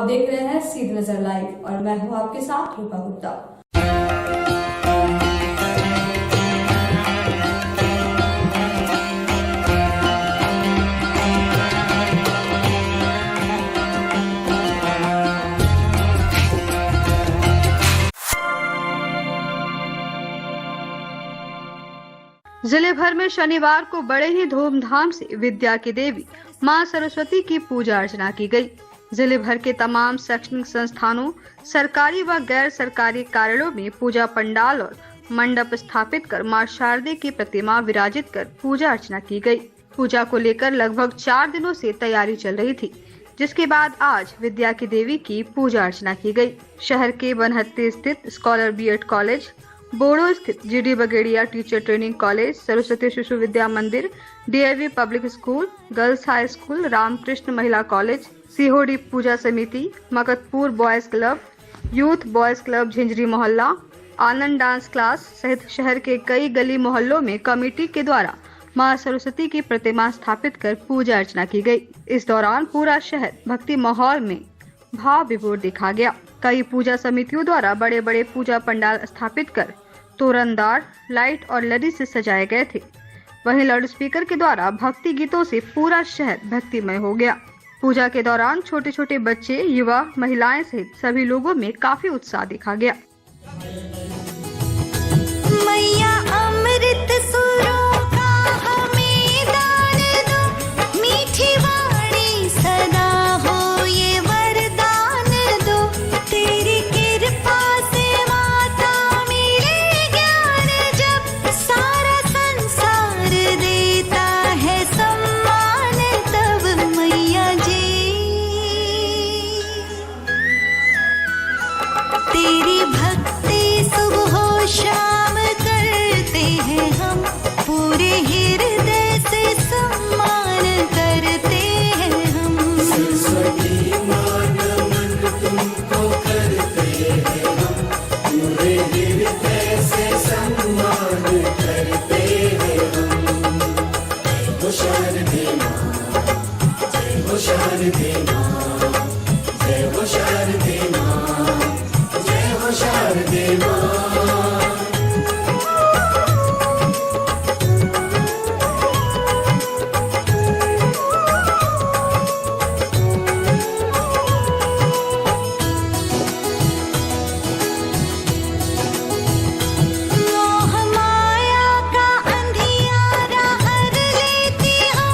देख रहे हैं सीधी नजर लाइव और मैं हूं आपके साथ रूपा गुप्ता। जिले भर में शनिवार को बड़े ही धूमधाम से विद्या की देवी मां सरस्वती की पूजा अर्चना की गई। जिले भर के तमाम शैक्षणिक संस्थानों, सरकारी व गैर सरकारी कार्यालयों में पूजा पंडाल और मंडप स्थापित कर मां शारदे की प्रतिमा विराजित कर पूजा अर्चना की गई। पूजा को लेकर लगभग 4 दिनों से तैयारी चल रही थी, जिसके बाद आज विद्या की देवी की पूजा अर्चना की गई। शहर के बनहत्ती स्थित स्कॉलर बीएड कॉलेज, बोड़ो स्थित जीडी बगेड़िया teacher training college, Saraswati Shishu Vidya Mandir, DAV public school, girls high school, Ramakrishna Mahila college, Sihodi Puja Samiti, Makatpur boys club, youth boys club Jhinjhri Mohalla, Anand dance class सहित शहर के कई गली मोहल्लों में कमेटी के द्वारा मां सरस्वती की प्रतिमा स्थापित कर पूजा अर्चना की गई। इस दौरान पूरा शहर भक्ति माहौल में भाव विभोर देखा गया। कई पूजा समितियों द्वारा बड़े बड़े पूजा पंडाल स्थापित कर तोरणदार, लाइट और लड़ी से सजाए गए थे। वहीं लाउड स्पीकर के द्वारा भक्ति गीतों से पूरा शहर भक्तिमय हो गया। पूजा के दौरान छोटे छोटे बच्चे, युवा, महिलाएं सहित सभी लोगों में काफी उत्साह देखा गया। मैया अमृत सुरों का हमें दान दो, मीठी वाणी सदा हो ये वरदान दो, तेरी कृपा से माता मिले ज्ञान जब, सारा संसार देता है सम्मान तब मैया जी, तेरी भक्ति सुबह शाम करते हैं हम, पूरे हृदय से सम्मान करते हैं हम। सरस्वती मां नमन तुमको करते हैं हम, पूरे हृदय से सम्मान करते हैं हम। जय हो शारदे मां, जय हो शारदे मां, जय हो शारदे मां, जय हो शारदे मां। मोह माया का अंधियारा हर लेती हो,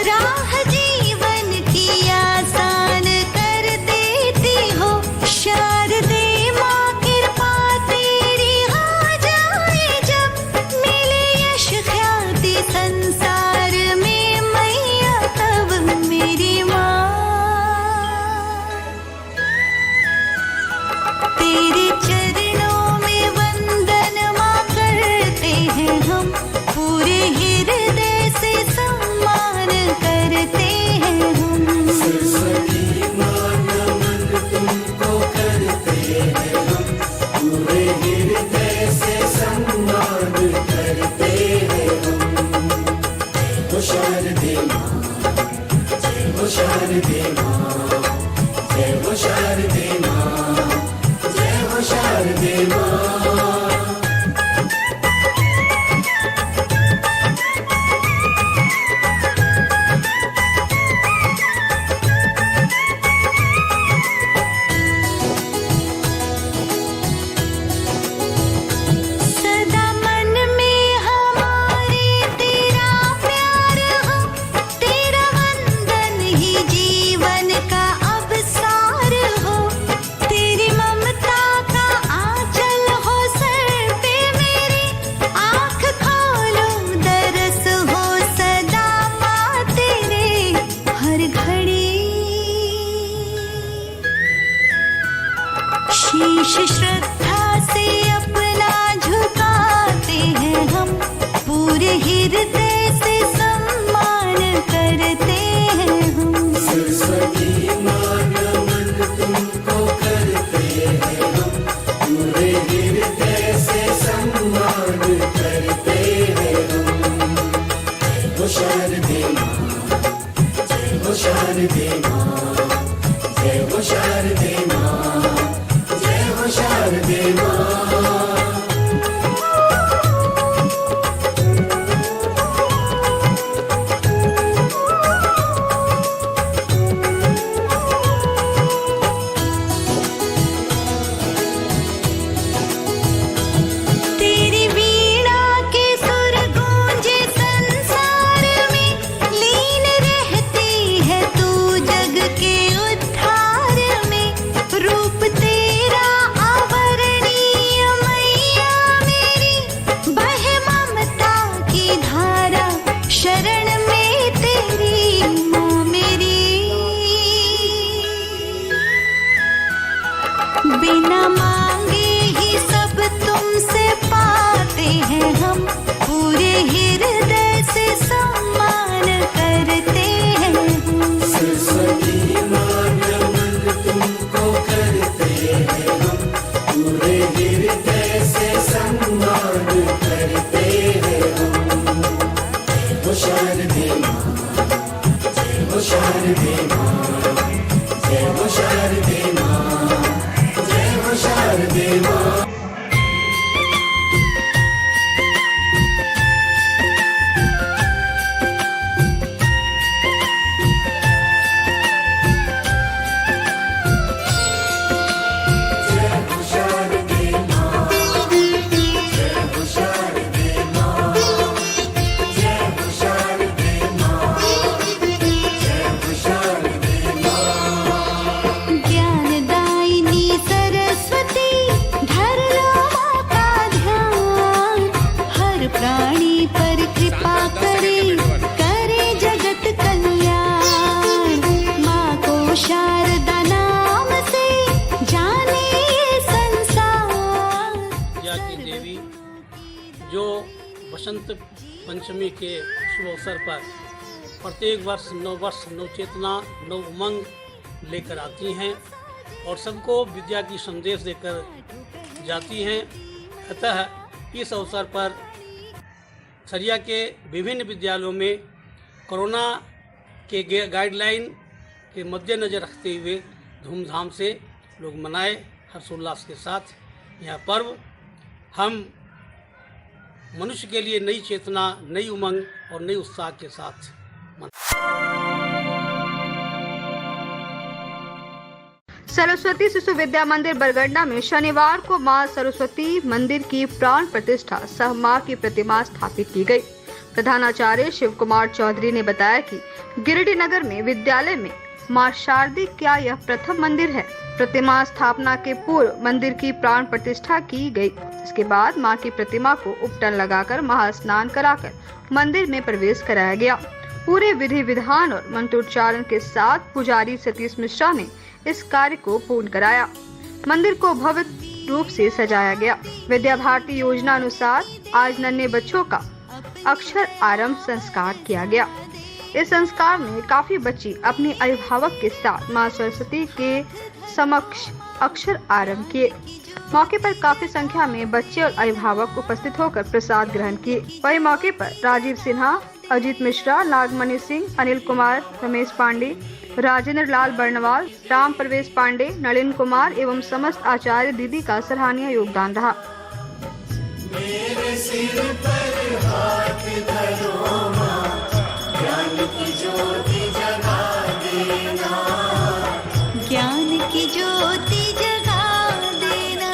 राह जीवन की आसान कर देती हो, शारदे माँ कृपा तेरी हो जाए जब, मिले यश ख्याति संसार में मैया तब मेरी माँ, तेरे चरणों में वंदन माँ करते हैं हम, पूरे हृदय से सम्मान करते हैं हम। सरस्वती मां नमन तुमको करते हैं हम, पूरे हृदय से सम्मान करते हैं हम। जय हो शारदे मां, जय हो शारदे मां, जय हो शारदे मां, जय हो शारदे मां। सदा मन में हमारे तेरा प्यार हो, तेरा वंदन ही जीवन का अवसार हो, तेरी ममता का आंचल हो सर पे मेरे, आँख खोलो दरस हो सदा माँ तेरे हर घड़ी, शीश श्रद्धा से अपना झुकाते हैं हम, पूरे हृदय से सम्मान करते हैं हम। सरस्वती मां नमन तुमको करते हैं हम, पूरे हृदय से सम्मान करते हैं हम। जय हो शारदे मां, जय हो शारदे मां, जय हो शारदे हृदय से सम्मान करते हैं हम। जय हो शारदे माँ, जय हो शारदे माँ, जय हो शारदे माँ, जय हो शारदे माँ। ज्ञानदायिनी सरस्वती धर लो माँ का ध्यान, हर प्राणी पर कृपा करे, करे जगत कल्याण। माँ को शारदा नाम से जाने ये संसार। विद्या की देवी जो बसंत पंचमी के शुभ अवसर पर प्रत्येक वर्ष नव चेतना नव उमंग लेकर आती हैं और सबको विद्या की संदेश देकर जाती हैं। अतः इस अवसर पर सरिया के विभिन्न विद्यालयों में कोरोना के गाइडलाइन के मद्देनज़र रखते हुए धूमधाम से लोग मनाए हर्षोल्लास के साथ यह पर्व। हम मनुष्य के लिए नई चेतना, नई उमंग और नई उत्साह के साथ सरस्वती शिशु विद्या मंदिर बरगड्डा में शनिवार को मां सरस्वती मंदिर की प्राण प्रतिष्ठा सह मां की प्रतिमा स्थापित की गई। प्रधानाचार्य शिव कुमार चौधरी ने बताया कि गिरिडीह नगर में विद्यालय में मां शारदी का यह प्रथम मंदिर है। प्रतिमा स्थापना के पूर्व मंदिर की प्राण प्रतिष्ठा की गई। इसके बाद मां की प्रतिमा को उपटन लगाकर महास्नान कराकर मंदिर में प्रवेश कराया गया। पूरे विधि विधान और मंत्रोच्चारण के साथ पुजारी सतीश मिश्रा ने इस कार्य को पूर्ण कराया। मंदिर को भव्य रूप से सजाया गया। विद्या भारती योजना अनुसार आज नन्हे बच्चों का अक्षर आरंभ संस्कार किया गया। इस संस्कार में काफी बच्ची अपने अभिभावक के साथ मां सरस्वती के समक्ष अक्षर आरंभ किए। मौके पर काफी संख्या में बच्चे और अभिभावक उपस्थित होकर प्रसाद ग्रहण किए। वही मौके पर राजीव सिन्हा, अजीत मिश्रा, नागमणि सिंह, अनिल कुमार, रमेश पांडे, राजेंद्र लाल बर्णवाल, राम प्रवेश पांडे, नलिन कुमार एवं समस्त आचार्य दीदी का सराहनीय योगदान रहा। मेरे सिर पर हाथ धरो माँ, ज्ञान की ज्योति जगा देना, ज्ञान की ज्योति जगा देना।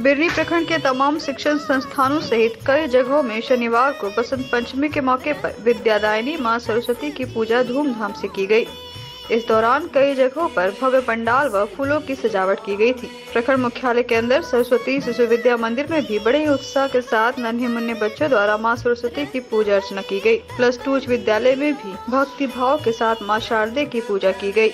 बिरनी प्रखंड के तमाम शिक्षण संस्थानों सहित कई जगहों में शनिवार को बसंत पंचमी के मौके पर विद्यादायिनी मां सरस्वती की पूजा धूमधाम से की गई। इस दौरान कई जगहों पर भव्य पंडाल व फूलों की सजावट की गई थी। प्रखंड मुख्यालय के अंदर सरस्वती शिशु विद्या मंदिर में भी बड़े ही उत्साह के साथ नन्हे मुन्ने बच्चों द्वारा मां सरस्वती की पूजा अर्चना की गई। +2 उच्च विद्यालय में भी भक्ति भाव के साथ मां शारदे की पूजा की गई।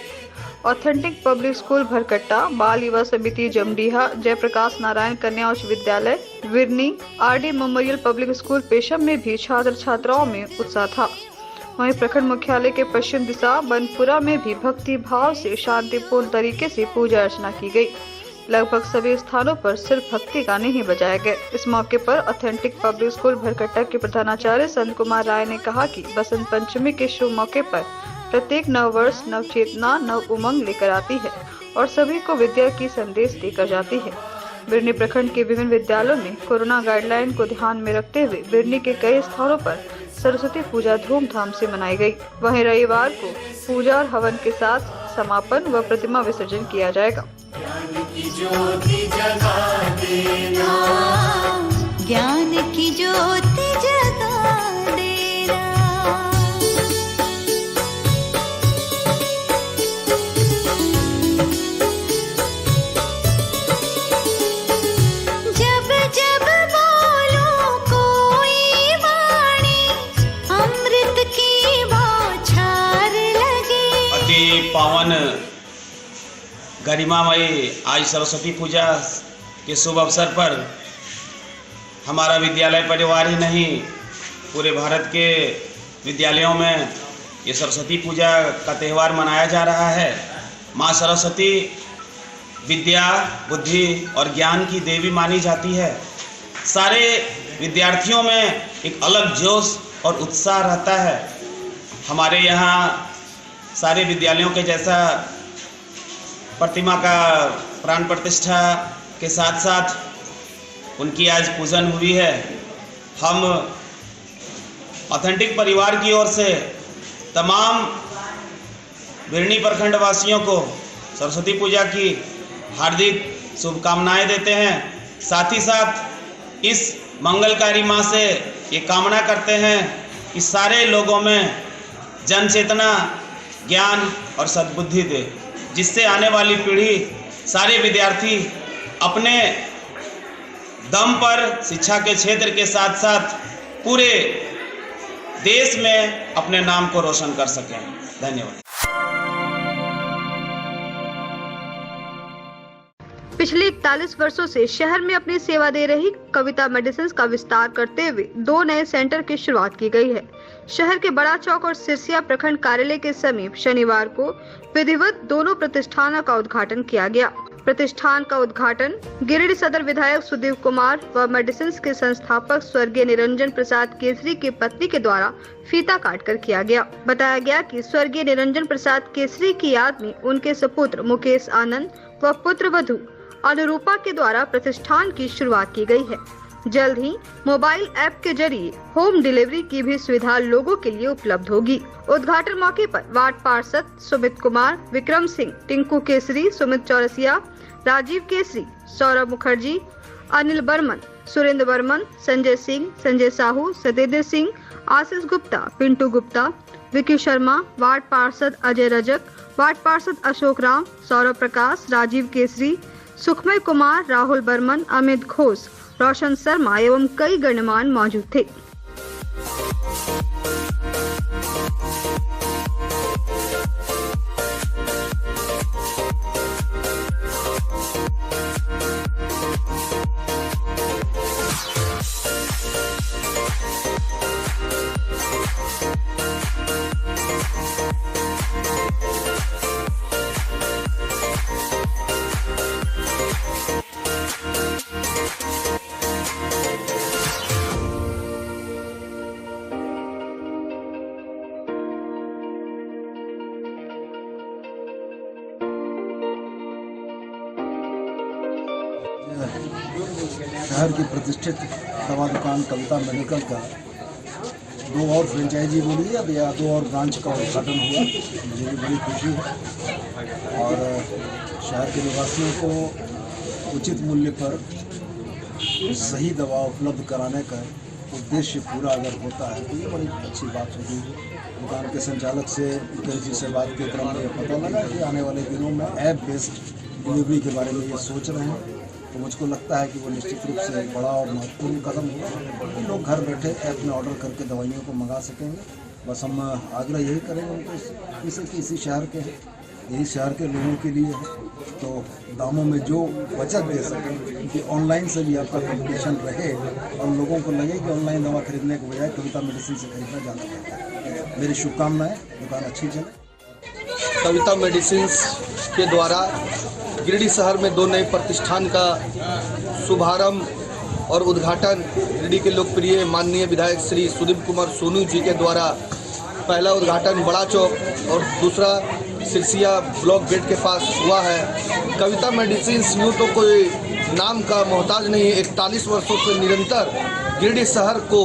ऑथेंटिक पब्लिक स्कूल भरकट्टा, बाल युवा समिति जमडीहा, जयप्रकाश नारायण कन्या उच्च विद्यालय विरनी, RD मेमोरियल पब्लिक स्कूल पेशम में भी छात्र छात्राओं में उत्साह था। वहीं प्रखंड मुख्यालय के पश्चिम दिशा बनपुरा में भी भक्ति भाव से शांतिपूर्ण तरीके से पूजा अर्चना की गई। लगभग सभी स्थानों पर सिर्फ भक्ति गाने ही बजाए गए। इस मौके पर ऑथेंटिक पब्लिक स्कूल भरकट्टा के प्रधानाचार्य संत कुमार राय ने कहा कि बसंत पंचमी के शुभ मौके पर प्रत्येक नव वर्ष नव चेतना नव उमंग लेकर आती है और सभी को विद्या की संदेश देकर जाती है। बिरनी प्रखंड के विभिन्न विद्यालयों में कोरोना गाइडलाइन को ध्यान में रखते हुए बिरनी के कई स्थानों पर सरस्वती पूजा धूमधाम से मनाई गई। वहीं रविवार को पूजा और हवन के साथ समापन व प्रतिमा विसर्जन किया जाएगा। ज्ञान की ज्योति जगा देना, ज्ञान की ज्योति जगा देना। जब जब बोलो कोई वाणी, अमृत की बौछार लगे। अति पावन गरिमामयी आज सरस्वती पूजा के शुभ अवसर पर हमारा विद्यालय परिवार ही नहीं पूरे भारत के विद्यालयों में ये सरस्वती पूजा का त्यौहार मनाया जा रहा है। माँ सरस्वती विद्या, बुद्धि और ज्ञान की देवी मानी जाती है। सारे विद्यार्थियों में एक अलग जोश और उत्साह रहता है। हमारे यहाँ सारे विद्यालयों के जैसा प्रतिमा का प्राण प्रतिष्ठा के साथ साथ उनकी आज पूजन हुई है। हम ऑथेंटिक परिवार की ओर से तमाम बिरनी प्रखंड वासियों को सरस्वती पूजा की हार्दिक शुभकामनाएं देते हैं। साथ ही साथ इस मंगलकारी माँ से ये कामना करते हैं कि सारे लोगों में जन चेतना, ज्ञान और सद्बुद्धि दे, जिससे आने वाली पीढ़ी, सारे विद्यार्थी अपने दम पर शिक्षा के क्षेत्र के साथ साथ पूरे देश में अपने नाम को रोशन कर सकें। धन्यवाद। पिछले 41 वर्षों से शहर में अपनी सेवा दे रही कविता मेडिसिन का विस्तार करते हुए 2 नए सेंटर की शुरुआत की गई है। शहर के बड़ा चौक और सिरसिया प्रखंड कार्यालय के समीप शनिवार को विधिवत दोनों प्रतिष्ठानों का उद्घाटन किया गया। प्रतिष्ठान का उद्घाटन गिरिडीह सदर विधायक सुदीप कुमार व मेडिसिन के संस्थापक स्वर्गीय निरंजन प्रसाद केसरी की पत्नी के द्वारा फीता काटकर किया गया। बताया गया कि स्वर्गीय निरंजन प्रसाद केसरी की याद में उनके सुपुत्र मुकेश आनंद व पुत्र वधू अनुरूपा के द्वारा प्रतिष्ठान की शुरुआत की गई है। जल्द ही मोबाइल ऐप के जरिए होम डिलीवरी की भी सुविधा लोगों के लिए उपलब्ध होगी। उद्घाटन मौके पर वार्ड पार्षद सुमित कुमार, विक्रम सिंह, टिंकू केसरी, सुमित चौरसिया, राजीव केसरी, सौरभ मुखर्जी, अनिल बर्मन, सुरेंद्र बर्मन, संजय सिंह, संजय साहू, सतेंद्र सिंह, आशीष गुप्ता, पिंटू गुप्ता, विकी शर्मा, वार्ड पार्षद अजय रजक, वार्ड पार्षद अशोक राम, सौरभ प्रकाश, राजीव केसरी, सुखमय कुमार, राहुल बर्मन, अमित घोष, रोशन शर्मा एवं कई गणमान्य मौजूद थे। शहर की प्रतिष्ठित दवा दुकान कविता मेडिकल का 2 और फ्रेंचाइजी बोलिए या 2 और ब्रांच का उद्घाटन हुआ। मुझे भी बड़ी खुशी है और शहर के निवासियों को उचित मूल्य पर सही दवा उपलब्ध कराने का उद्देश्य पूरा अगर होता है तो ये बड़ी अच्छी बात होगी। दुकान के संचालक से मुकेश जी से बात के क्रम में ये पता लगा कि आने वाले दिनों में ऐप बेस्ड डिलीवरी के बारे में ये सोच रहे हैं, तो मुझको लगता है कि वो निश्चित रूप से एक बड़ा और महत्वपूर्ण कदम होगा। लोग घर बैठे ऐप में ऑर्डर करके दवाइयों को मंगा सकेंगे। बस हम आग्रह यही करेंगे उनको कि इसी शहर के हैं, यही शहर के लोगों के लिए है, तो दामों में जो बचत दे सकें कि ऑनलाइन से भी आपका कॉम्पिटिशन रहे और लोगों को लगे कि ऑनलाइन दवा खरीदने के बजाय कविता मेडिसिन से खरीदना ज़्यादा बेहतर है। मेरी शुभकामनाएं, दुकान अच्छी चले। कविता मेडिसिन के द्वारा गिरिडीह शहर में 2 नए प्रतिष्ठान का शुभारंभ और उद्घाटन गिरिडीह के लोकप्रिय माननीय विधायक श्री सुदीप कुमार सोनू जी के द्वारा पहला उद्घाटन बड़ा चौक और दूसरा सिरसिया ब्लॉक गेट के पास हुआ है। कविता मेडिसिन यूँ तो कोई नाम का मोहताज नहीं है, 41 वर्षों से निरंतर गिरिडीह शहर को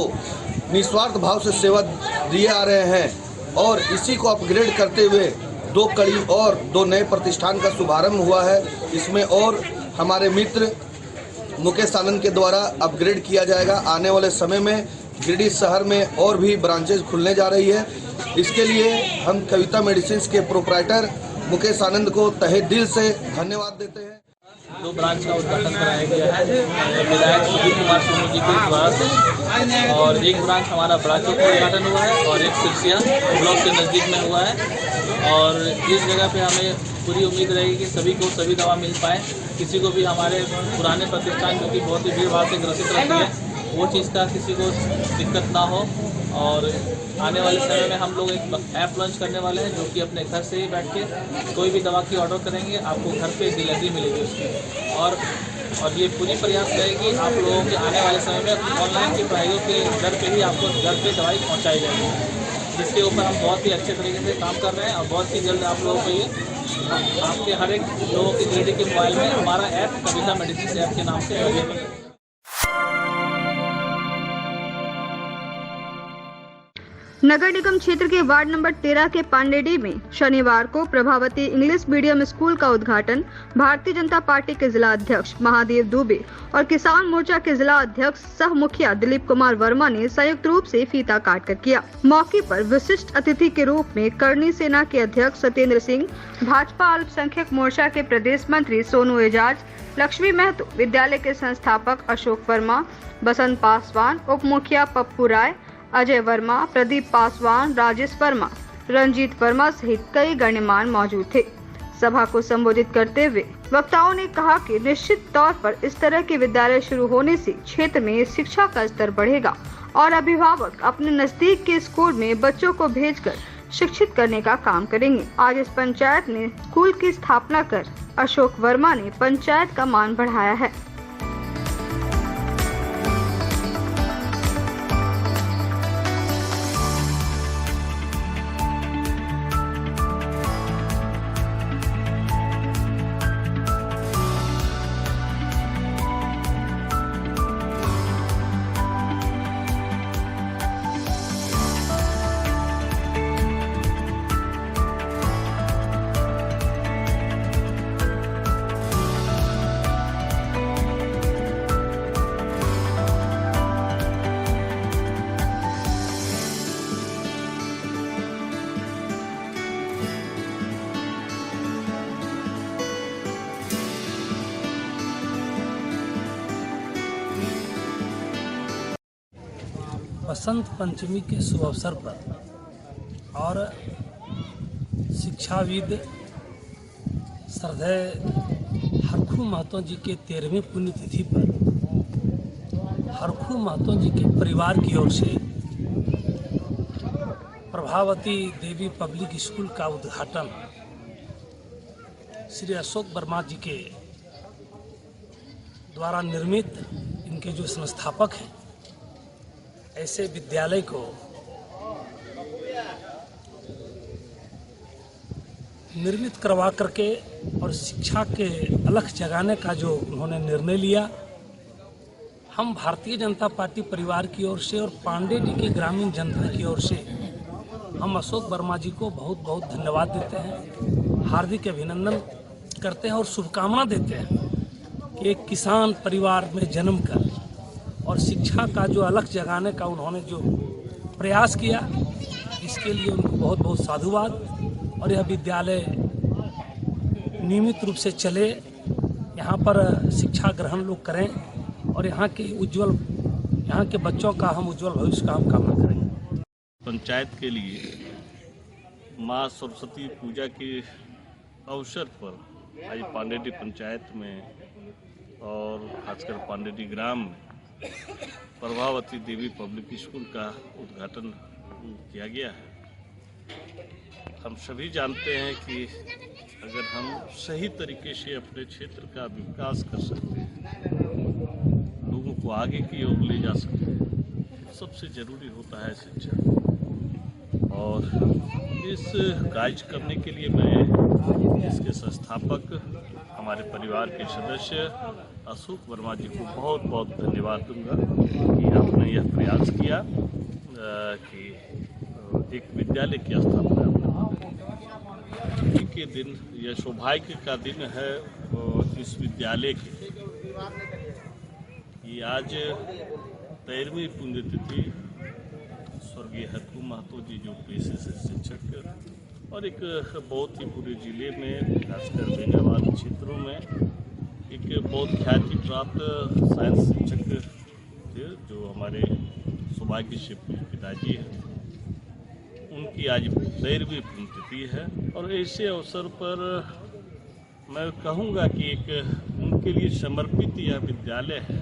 निस्वार्थ भाव से सेवा दिए आ रहे हैं और इसी को अपग्रेड करते हुए 2 कड़ी और 2 नए प्रतिष्ठान का शुभारंभ हुआ है। इसमें और हमारे मित्र मुकेश आनंद के द्वारा अपग्रेड किया जाएगा। आने वाले समय में गिरिडीह शहर में और भी ब्रांचेज खुलने जा रही है। इसके लिए हम कविता मेडिसिन के प्रोप्राइटर मुकेश आनंद को तहे दिल से धन्यवाद देते हैं। 2 ब्रांच का उद्घाटन कराया गया है विधायक सुदीप कुमार सोनू जी के द्वारा से, और एक ब्रांच हमारा बड़ा चौक में उद्घाटन हुआ है और एक सिरसिया ब्लॉक के नज़दीक में हुआ है। और इस जगह पे हमें पूरी उम्मीद रहेगी कि सभी को सभी दवा मिल पाए। किसी को भी हमारे पुराने प्रतिष्ठान जो कि बहुत ही भीड़ भाड़ से ग्रसित रहती है वो चीज़ का किसी को दिक्कत ना हो। और आने वाले समय में हम लोग एक ऐप लॉन्च करने वाले हैं जो कि अपने घर से ही बैठ के कोई भी दवा की ऑर्डर करेंगे आपको घर पे डिलीवरी मिलेगी उसकी। और ये पूरी प्रयास रहेगी आप लोगों के आने वाले समय में ऑनलाइन के प्राइसों के दर पे ही आपको घर पे दवाई पहुंचाई जाएगी, जिसके ऊपर हम बहुत ही अच्छे तरीके से काम कर रहे हैं। और बहुत ही जल्द आप लोगों को ये आपके हर एक लोगों की गिरिडीह के मोबाइल में हमारा ऐप कविता मेडिसिन ऐप के नाम से अवेलेबल है। नगर निगम क्षेत्र के वार्ड नंबर 13 के पांडेडी में शनिवार को प्रभावती इंग्लिश मीडियम स्कूल का उद्घाटन भारतीय जनता पार्टी के जिला अध्यक्ष महादेव दुबे और किसान मोर्चा के जिला अध्यक्ष सह मुखिया दिलीप कुमार वर्मा ने संयुक्त रूप से फीता काट कर किया। मौके पर विशिष्ट अतिथि के रूप में करनी सेना के अध्यक्ष सत्येंद्र सिंह, भाजपा अल्पसंख्यक मोर्चा के प्रदेश मंत्री सोनू एजाज, लक्ष्मी महतो, विद्यालय के संस्थापक अशोक वर्मा, बसंत पासवान, उप मुखिया पप्पू राय, अजय वर्मा, प्रदीप पासवान, राजेश वर्मा, रंजीत वर्मा सहित कई गण्यमान्य मौजूद थे। सभा को संबोधित करते हुए वक्ताओं ने कहा कि निश्चित तौर पर इस तरह के विद्यालय शुरू होने से क्षेत्र में शिक्षा का स्तर बढ़ेगा और अभिभावक अपने नजदीक के स्कूल में बच्चों को भेजकर शिक्षित करने का काम करेंगे। आज इस पंचायत में स्कूल की स्थापना कर अशोक वर्मा ने पंचायत का मान बढ़ाया है। बसंत पंचमी के शुभ अवसर पर और शिक्षाविद श्रद्धेय हरखू महतो जी के 13वें पुण्यतिथि पर हरखू महतो जी के परिवार की ओर से प्रभावती देवी पब्लिक स्कूल का उद्घाटन श्री अशोक वर्मा जी के द्वारा निर्मित, इनके जो संस्थापक हैं, ऐसे विद्यालय को निर्मित करवा करके और शिक्षा के अलख जगाने का जो उन्होंने निर्णय लिया, हम भारतीय जनता पार्टी परिवार की ओर से और पांडेडी के ग्रामीण जनता की ओर से हम अशोक वर्मा जी को बहुत बहुत धन्यवाद देते हैं, हार्दिक अभिनंदन करते हैं और शुभकामना देते हैं कि एक किसान परिवार में जन्म कर और शिक्षा का जो अलख जगाने का उन्होंने जो प्रयास किया, इसके लिए उनको बहुत बहुत साधुवाद। और यह विद्यालय नियमित रूप से चले, यहाँ पर शिक्षा ग्रहण लोग करें और यहाँ के बच्चों का हम उज्जवल भविष्य का हम कामना करेंगे। पंचायत के लिए माँ सरस्वती पूजा के अवसर पर आज पांडेडी पंचायत में और खासकर पांडेडी ग्राम में प्रभावती देवी पब्लिक स्कूल का उद्घाटन किया गया है। हम सभी जानते हैं कि अगर हम सही तरीके से अपने क्षेत्र का विकास कर सकते हैं, लोगों को आगे की ओर ले जा सकते हैं, सबसे ज़रूरी होता है शिक्षा। और इस कार्य करने के लिए मैं इसके संस्थापक हमारे परिवार के सदस्य अशोक वर्मा जी को बहुत बहुत धन्यवाद दूंगा कि आपने यह प्रयास किया कि एक विद्यालय की स्थापना के दिन, यह सौभाग्य का दिन है इस विद्यालय के। ये आज 13वीं पुण्यतिथि स्वर्गीय हरकू महतो जी जो पेशे से शिक्षक और एक बहुत ही पूरे जिले में खासकर बेंगाबाद क्षेत्रों में एक बहुत ख्याति प्राप्त साइंस शिक्षक थे, जो हमारे सौभाग्य से पिताजी हैं। उनकी आज 13वीं पुण्यतिथि है और ऐसे अवसर पर मैं कहूँगा कि एक उनके लिए समर्पित यह विद्यालय है।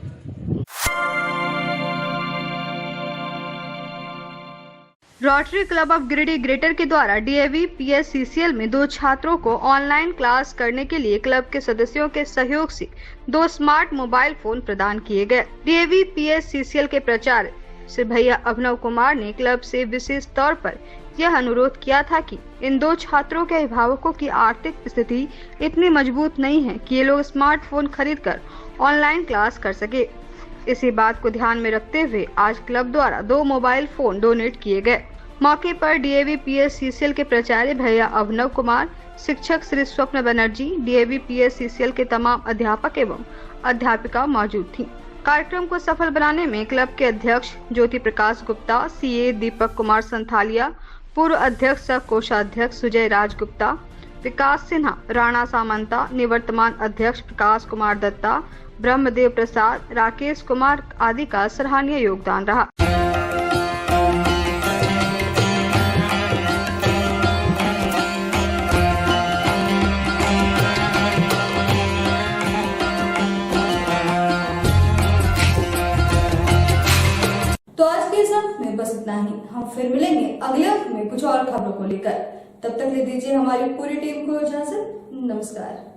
Rotary club of Giridih greater के द्वारा डीएवी पीएससीसीएल में 2 छात्रों को ऑनलाइन क्लास करने के लिए क्लब के सदस्यों के सहयोग से 2 स्मार्ट मोबाइल फोन प्रदान किए गए। डीएवी पीएससीसीएल के प्राचार्य श्री भैया अभिनव कुमार ने क्लब से विशेष तौर पर यह अनुरोध किया था कि इन 2 छात्रों के अभिभावकों की आर्थिक स्थिति इतनी मजबूत नहीं है कि ये लोग स्मार्टफोन खरीदकर ऑनलाइन क्लास कर सके। इसी बात को ध्यान में रखते हुए आज क्लब द्वारा 2 मोबाइल फोन डोनेट किए गए। मौके पर डीएवी पीएससीसीएल के प्राचार्य भैया अभिनव कुमार, शिक्षक श्री स्वप्न बनर्जी, डीएवी पीएससीसीएल के तमाम अध्यापक एवं अध्यापिका मौजूद थीं। कार्यक्रम को सफल बनाने में क्लब के अध्यक्ष ज्योति प्रकाश गुप्ता, सीए दीपक कुमार संथालिया, पूर्व अध्यक्ष सह कोषाध्यक्ष सुजय राज गुप्ता, विकास सिन्हा, राणा सामंता, निवर्तमान अध्यक्ष प्रकाश कुमार दत्ता, ब्रह्मदेव प्रसाद, राकेश कुमार आदि का सराहनीय योगदान रहा। तो आज के इस अंक में बस इतना ही। हम फिर मिलेंगे अगले अंक में कुछ और खबरों को लेकर। तब तक ले दीजिए हमारी पूरी टीम को इजाजत। नमस्कार।